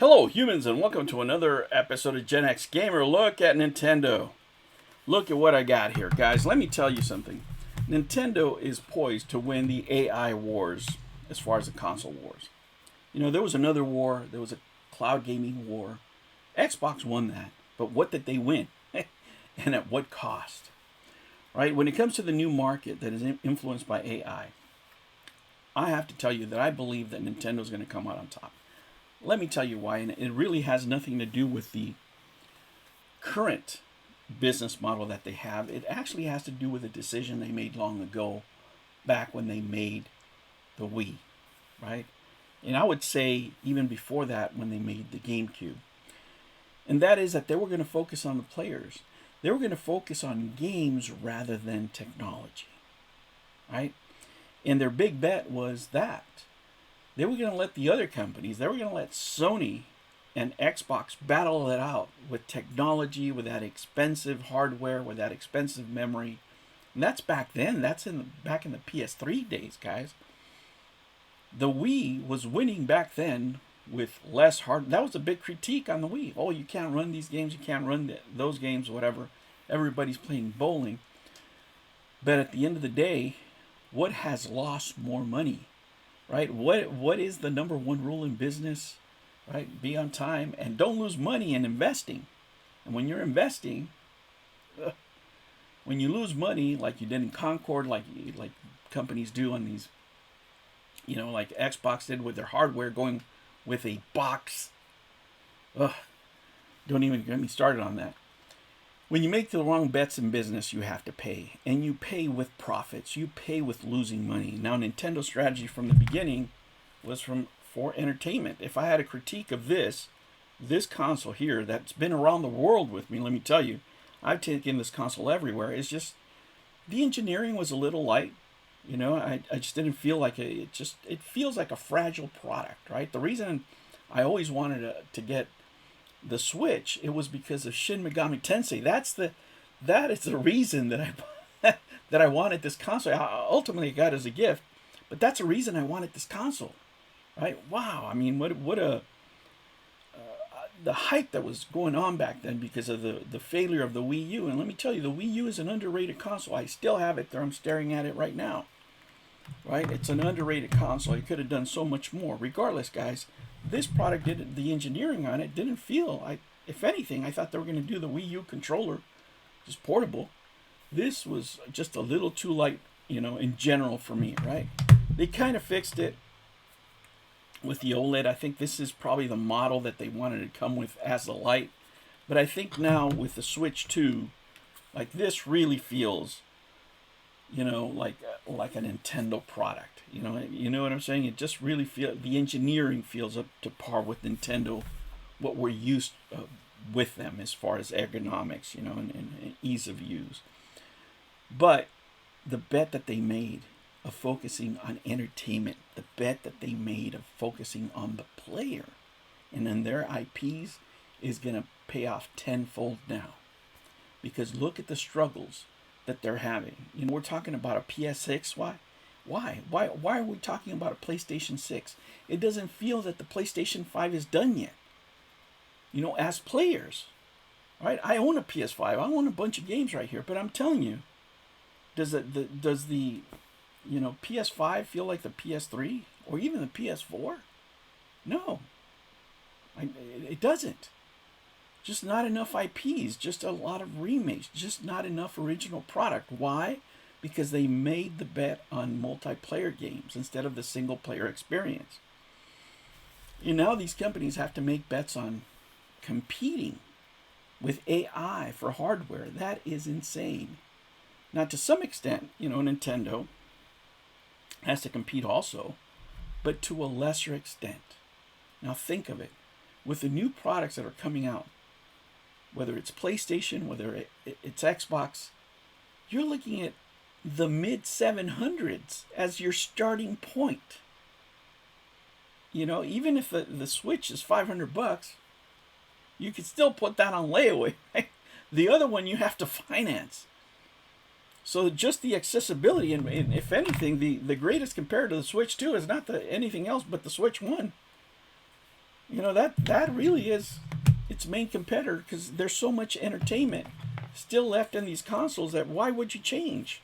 Hello, humans, and welcome to another episode of Gen X Gamer. Look at Nintendo. Look at what I got here, guys. Let me tell you something. Nintendo is poised to win the AI wars as far as the console wars. You know, there was another war. There was a cloud gaming war. Xbox won that. But what did they win? And at what cost? Right? When it comes to the new market that is influenced by AI, I have to tell you that I believe that Nintendo is going to come out on top. Let me tell you why, and it really has nothing to do with the current business model that they have. It actually has to do with a decision they made long ago, back when they made the Wii, right? And I would say even before that, when they made the GameCube. And that is that they were going to focus on the players. They were going to focus on games rather than technology, right? And their big bet was that they were going to let the other companies, they were going to let Sony and Xbox battle it out with technology, with that expensive hardware, with that expensive memory. And that's back then. That's back in the PS3 days, guys. The Wii was winning back then with less hard. That was a big critique on the Wii. Oh, you can't run these games. You can't run those games, whatever. Everybody's playing bowling. But at the end of the day, what has lost more money? Right? What is the number one rule in business? Right? Be on time and don't lose money in investing. And when you're investing, when you lose money, like you did in Concord, like companies do on these, like Xbox did with their hardware, going with a box. Don't even get me started on that. When you make the wrong bets in business, you have to pay. And you pay with profits. You pay with losing money. Now, Nintendo's strategy from the beginning was for entertainment. If I had a critique of this console here that's been around the world with me, let me tell you, I've taken this console everywhere. It's just, the engineering was a little light. I just didn't feel like it feels like a fragile product, right? The reason I always wanted to get the Switch, it was because of Shin Megami Tensei. That is the reason that I wanted this console. I ultimately got it as a gift, but that's the reason I wanted this console, right? Wow, I mean, what a the hype that was going on back then because of the failure of the Wii U. And let me tell you, the Wii U is an underrated console. I still have it there. I'm staring at it right now, right? It's an underrated console. You could have done so much more. Regardless, guys, this product the engineering on it didn't feel, if anything, I thought they were going to do the Wii U controller, just portable. This was just a little too light, in general for me, right? They kind of fixed it with the OLED. I think this is probably the model that they wanted to come with as the light. But I think now with the Switch 2, like this really feels, like a Nintendo product. You know what I'm saying? It just really feels, the engineering feels up to par with Nintendo, what we're used with them as far as ergonomics, and ease of use. But the bet that they made of focusing on entertainment, the bet that they made of focusing on the player and on their IPs is going to pay off tenfold now. Because look at the struggles that they're having. We're talking about a PS6. Why are we talking about a PlayStation 6? It doesn't feel that the PlayStation 5 is done yet. As players, right? I own a PS5. I own a bunch of games right here, but I'm telling you, does the PS5 feel like the PS3 or even the PS4? No, it doesn't. Just not enough IPs, just a lot of remakes, just not enough original product. Why? Because they made the bet on multiplayer games instead of the single player experience. Now these companies have to make bets on competing with AI for hardware. That is insane. Now, to some extent, Nintendo has to compete also, but to a lesser extent. Now think of it. With the new products that are coming out, whether it's PlayStation, whether it's Xbox, you're looking at the mid 700s as your starting point. Even if the Switch is $500, you could still put that on layaway, right? The other one you have to finance. So just the accessibility, and if anything, the greatest compared to the Switch 2 is not anything else but the Switch 1. That really is its main competitor, because there's so much entertainment still left in these consoles that why would you change,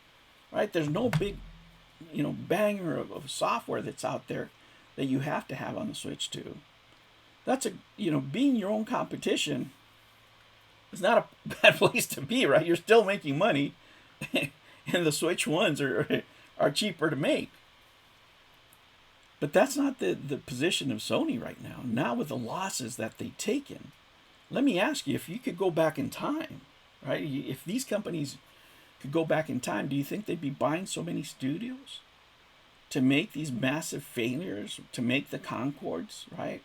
right? There's no big banger of software that's out there that you have to have on the Switch too. That's being your own competition is not a bad place to be, right? You're still making money, and the Switch ones are cheaper to make. But that's not the position of Sony right now. Now with the losses that they've taken, let me ask you, if you could go back in time, right? If these companies could go back in time, do you think they'd be buying so many studios to make these massive failures, to make the Concords, right?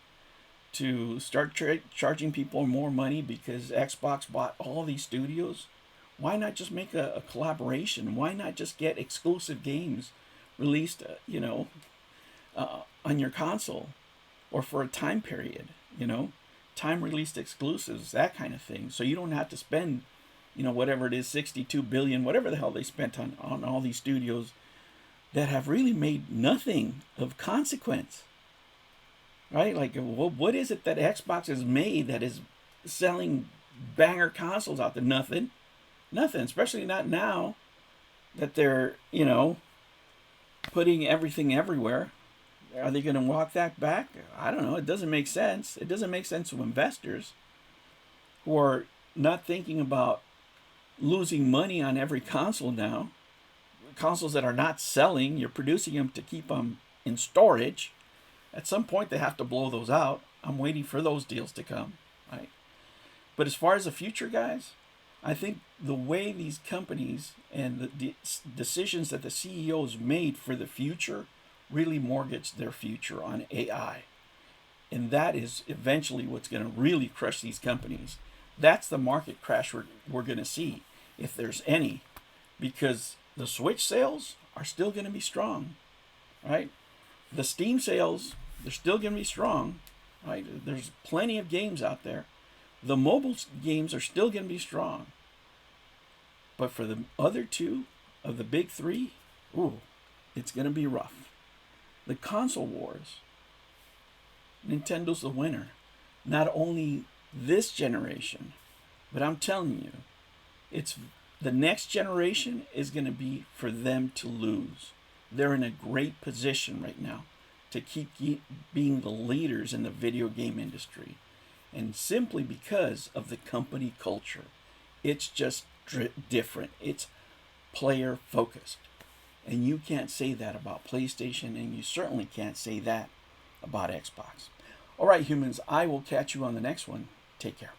To start charging people more money because Xbox bought all these studios? Why not just make a collaboration? Why not just get exclusive games released, on your console, or for a time period, time released exclusives, that kind of thing. So you don't have to spend, whatever it is, 62 billion, whatever the hell they spent on all these studios that have really made nothing of consequence, right? Like, what is it that Xbox has made that is selling banger consoles out there? Nothing, especially not now that they're, putting everything everywhere. Are they going to walk that back? I don't know. It doesn't make sense. It doesn't make sense to investors who are not thinking about losing money on every console now. Consoles that are not selling, you're producing them to keep them in storage. At some point, they have to blow those out. I'm waiting for those deals to come, right? But as far as the future, guys, I think the way these companies and the decisions that the CEOs made for the future really mortgage their future on AI. And that is eventually what's going to really crush these companies. That's the market crash we're going to see, if there's any, because the Switch sales are still going to be strong, right? The Steam sales, they're still going to be strong, right? There's plenty of games out there. The mobile games are still going to be strong. But for the other two of the big three, it's going to be rough. The console wars, Nintendo's the winner. Not only this generation, but I'm telling you, it's the next generation is going to be for them to lose. They're in a great position right now to keep being the leaders in the video game industry. And simply because of the company culture. It's just different. It's player focused. And you can't say that about PlayStation, and you certainly can't say that about Xbox. All right, humans, I will catch you on the next one. Take care.